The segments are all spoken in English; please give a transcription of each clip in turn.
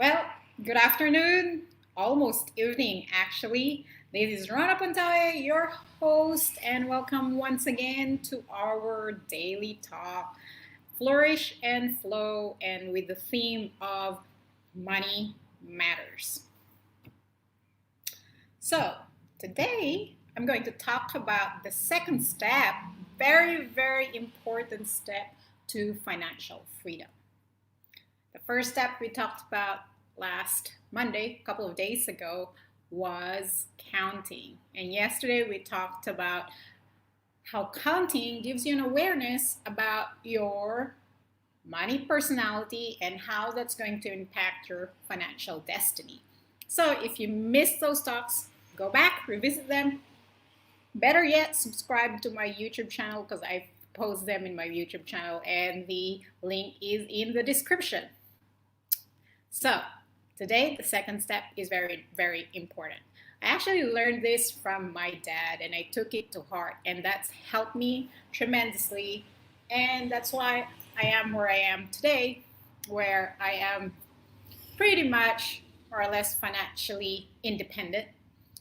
Well, good afternoon, almost evening actually. This is 𝘊𝗿𝗏, your host, and welcome once again to our daily talk, Flourish and Flow, and with the theme of money matters. So, today I'm going to talk about the second step, very important step to financial freedom. The first step we talked about last Monday, a couple of days ago, was counting. And yesterday we talked about how counting gives you an awareness about your money personality and how that's going to impact your financial destiny. So if you missed those talks, go back, revisit them. Better yet, subscribe to my YouTube channel because I post them in my YouTube channel and the link is in the description. So today, the second step is very important. I actually learned this from my dad and I took it to heart, and that's helped me tremendously. And that's why I am where I am today, where I am pretty much more or less financially independent,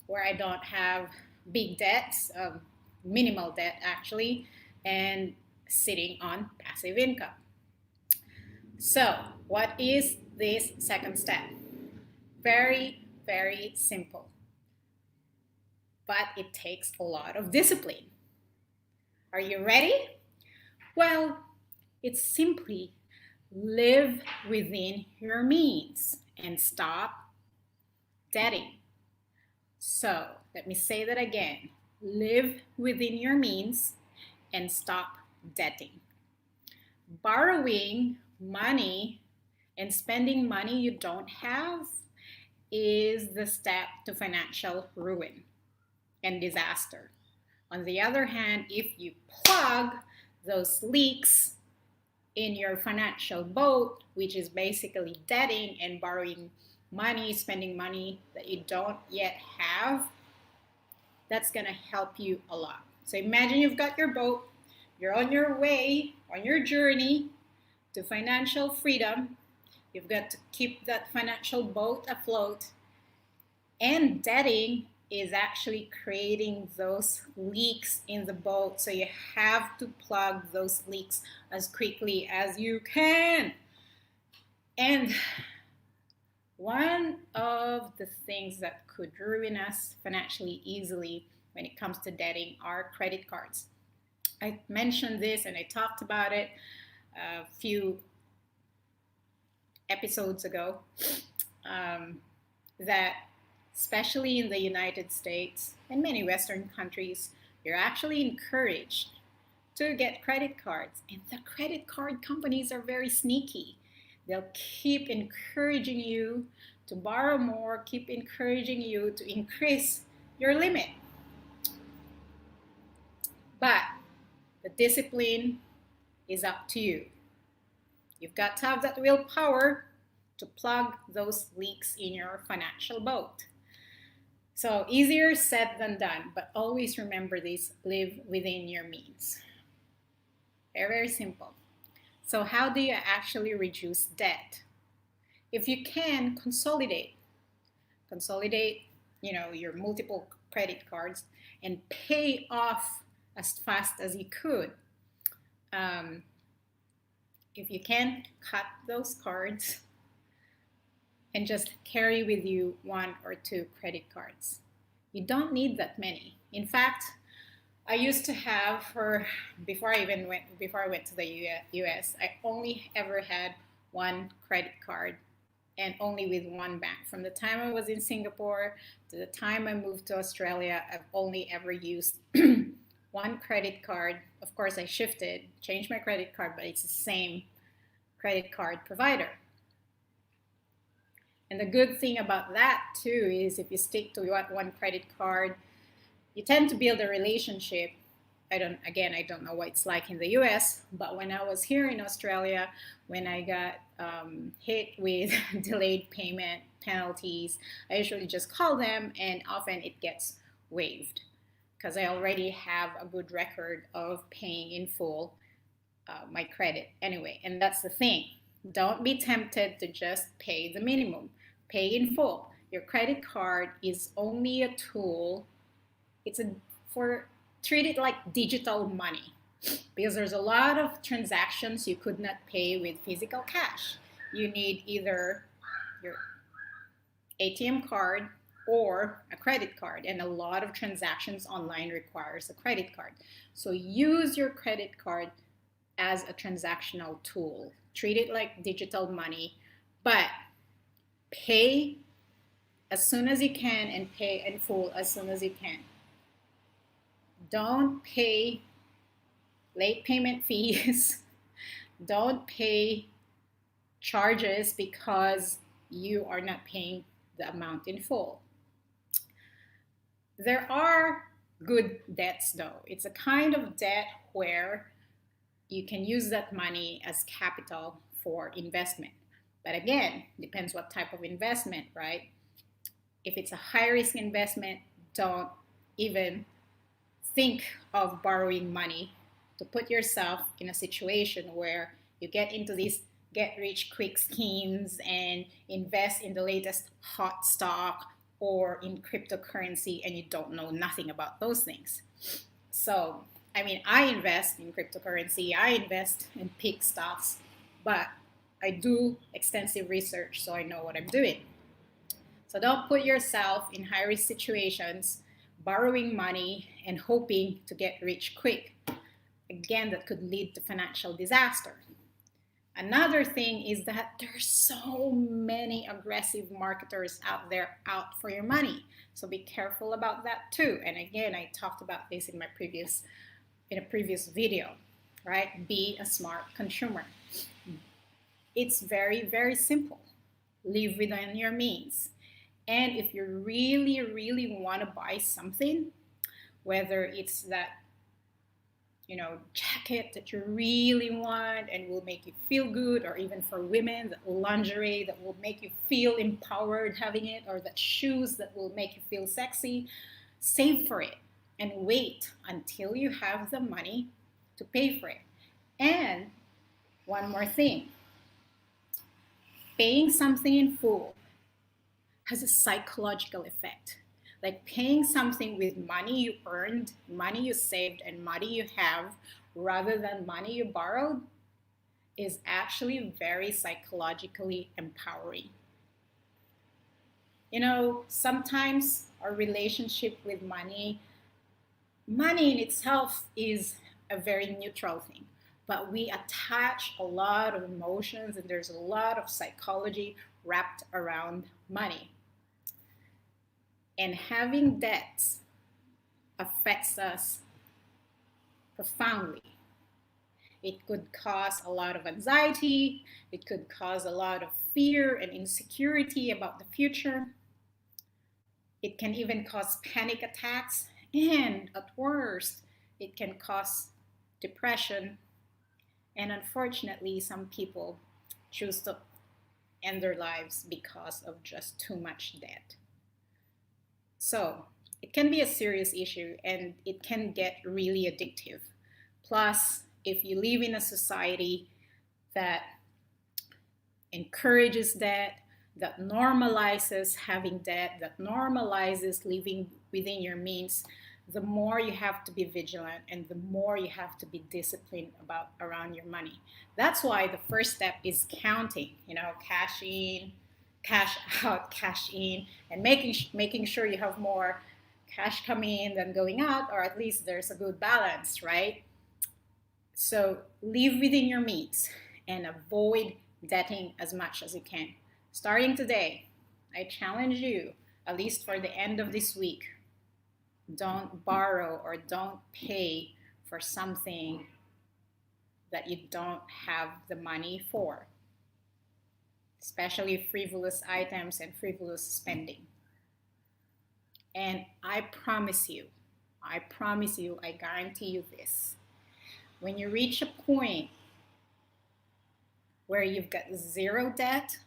where I don't have big debts, minimal debt actually, and sitting on passive income. So what is this second step? Very simple, but it takes a lot of discipline. Are you ready? Well, it's simply live within your means and stop debting. So let me say that again. Live within your means and stop debting. Borrowing money and spending money you don't have is the step to financial ruin and disaster. On the other hand, if you plug those leaks in your financial boat, which is basically debting and borrowing money, spending money that you don't yet have, that's going to help you a lot. So imagine you've got your boat, you're on your way, on your journey to financial freedom. You've got to keep that financial boat afloat, and debting is actually creating those leaks in the boat. So you have to plug those leaks as quickly as you can. And one of the things that could ruin us financially easily when it comes to debting are credit cards. I mentioned this and I talked about it a few episodes ago, that especially in the United States and many Western countries, you're actually encouraged to get credit cards. And the credit card companies are very sneaky. They'll keep encouraging you to borrow more, keep encouraging you to increase your limit. But the discipline is up to you. You've got to have that willpower to plug those leaks in your financial boat. So easier said than done, but always remember this: live within your means. Very simple. So how do you actually reduce debt? If you can, consolidate, your multiple credit cards and pay off as fast as you could. If you can, cut those cards and just carry with you 1 or 2 credit cards. You don't need that many. In fact, I used to have, before I went to the US, I only ever had 1 credit card, and only with 1 bank. From the time I was in Singapore to the time I moved to Australia, I've only ever used 1 credit card. Of course, I changed my credit card, but it's the same credit card provider. And the good thing about that too is if you stick to 1 credit card, you tend to build a relationship. I don't know what it's like in the US, but when I was here in Australia, when I got hit with delayed payment penalties, I usually just call them, and often it gets waived because I already have a good record of paying in full my credit anyway. And that's the thing. Don't be tempted to just pay the minimum. Pay in full. Your credit card is only a tool. Treat it like digital money, because there's a lot of transactions you could not pay with physical cash. You need either your ATM card or a credit card, and a lot of transactions online requires a credit card. So use your credit card as a transactional tool. Treat it like digital money, but pay as soon as you can and pay in full as soon as you can. Don't pay late payment fees. Don't pay charges because you are not paying the amount in full. There are good debts though. It's a kind of debt where you can use that money as capital for investment. But again, depends what type of investment, right? If it's a high risk investment, don't even think of borrowing money to put yourself in a situation where you get into these get rich quick schemes and invest in the latest hot stock or in cryptocurrency and you don't know nothing about those things. So, I mean, I invest in cryptocurrency, I invest in pig stocks, but I do extensive research so I know what I'm doing. So don't put yourself in high risk situations, borrowing money and hoping to get rich quick. Again, that could lead to financial disaster. Another thing is that there's so many aggressive marketers out there out for your money. So be careful about that too. And again, I talked about this in a previous video, right? Be a smart consumer. It's very, very simple. Live within your means. And if you really, really want to buy something, whether it's that jacket that you really want and will make you feel good, or even for women, that lingerie that will make you feel empowered having it, or that shoes that will make you feel sexy, save for it and wait until you have the money to pay for it. And one more thing, paying something in full has a psychological effect. Like paying something with money you earned, money you saved, and money you have, rather than money you borrowed, is actually very psychologically empowering. Sometimes our relationship with money in itself is a very neutral thing, but we attach a lot of emotions and there's a lot of psychology wrapped around money. And having debts affects us profoundly. It could cause a lot of anxiety. It could cause a lot of fear and insecurity about the future. It can even cause panic attacks. And at worst, it can cause depression. And unfortunately, some people choose to end their lives because of just too much debt. So it can be a serious issue and it can get really addictive. Plus, if you live in a society that encourages debt, that normalizes having debt, that normalizes living within your means, the more you have to be vigilant and the more you have to be disciplined around your money. That's why the first step is counting, cash in, cash out, cash in, and making sure you have more cash coming in than going out, or at least there's a good balance, right? So live within your means and avoid debting as much as you can. Starting today, I challenge you, at least for the end of this week, don't borrow or don't pay for something that you don't have the money for, especially frivolous items and frivolous spending. And I promise you, I guarantee you this. When you reach a point where you've got zero debt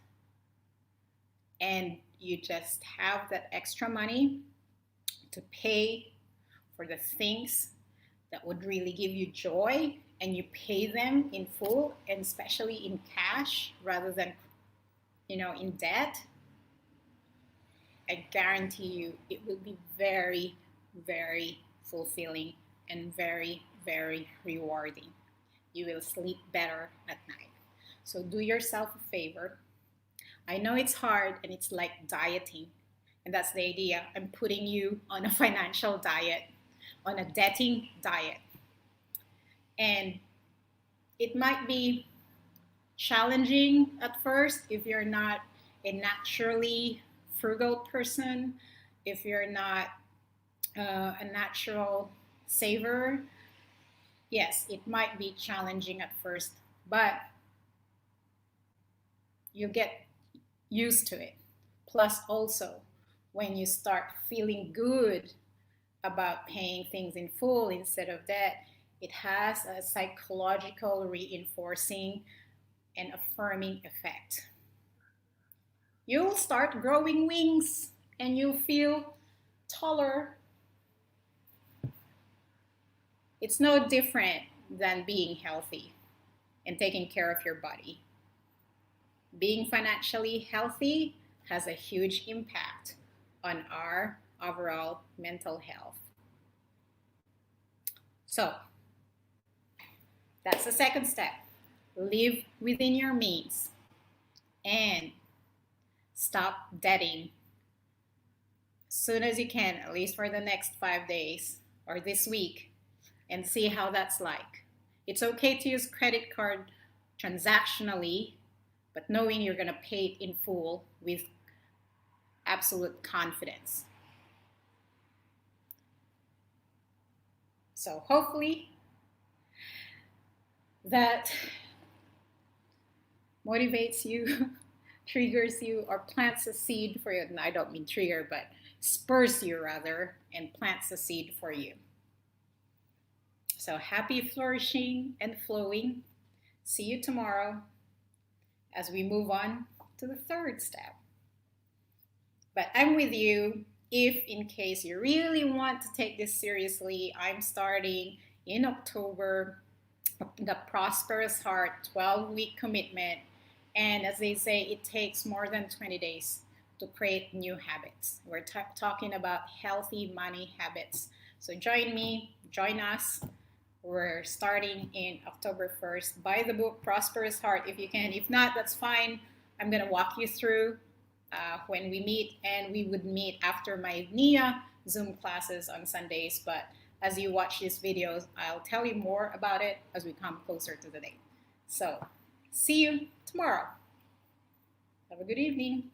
and you just have that extra money to pay for the things that would really give you joy and you pay them in full, and especially in cash rather than, in debt, I guarantee you it will be very, very fulfilling and very, very rewarding. You will sleep better at night. So do yourself a favor. I know it's hard and it's like dieting, and that's the idea. I'm putting you on a financial diet, on a debting diet. And it might be challenging at first if you're not a naturally frugal person, if you're not a natural saver. Yes, it might be challenging at first, but you get used to it. Plus, also, when you start feeling good about paying things in full instead of debt, it has a psychological reinforcing and affirming effect. You'll start growing wings and you'll feel taller. It's no different than being healthy and taking care of your body. Being financially healthy has a huge impact on our overall mental health. So, that's the second step. Live within your means and stop debting as soon as you can, at least for the next 5 days or this week, and see how that's like. It's okay to use credit card transactionally, but knowing you're going to pay it in full with absolute confidence. So hopefully that motivates you, triggers you, or plants a seed for you. And I don't mean trigger, but spurs you rather, and plants a seed for you. So happy flourishing and flowing. See you tomorrow as we move on to the third step. But I'm with you if, in case you really want to take this seriously. I'm starting in October the Prosperous Heart 12-week commitment. And as they say, it takes more than 20 days to create new habits. We're talking about healthy money habits. So join me, join us. We're starting in October 1st. Buy the book Prosperous Heart if you can. If not, that's fine. I'm going to walk you through when we meet, and we would meet after my 𝗵cia Zoom classes on Sundays. But as you watch these videos, I'll tell you more about it as we come closer to the date. So see you tomorrow. Have a good evening.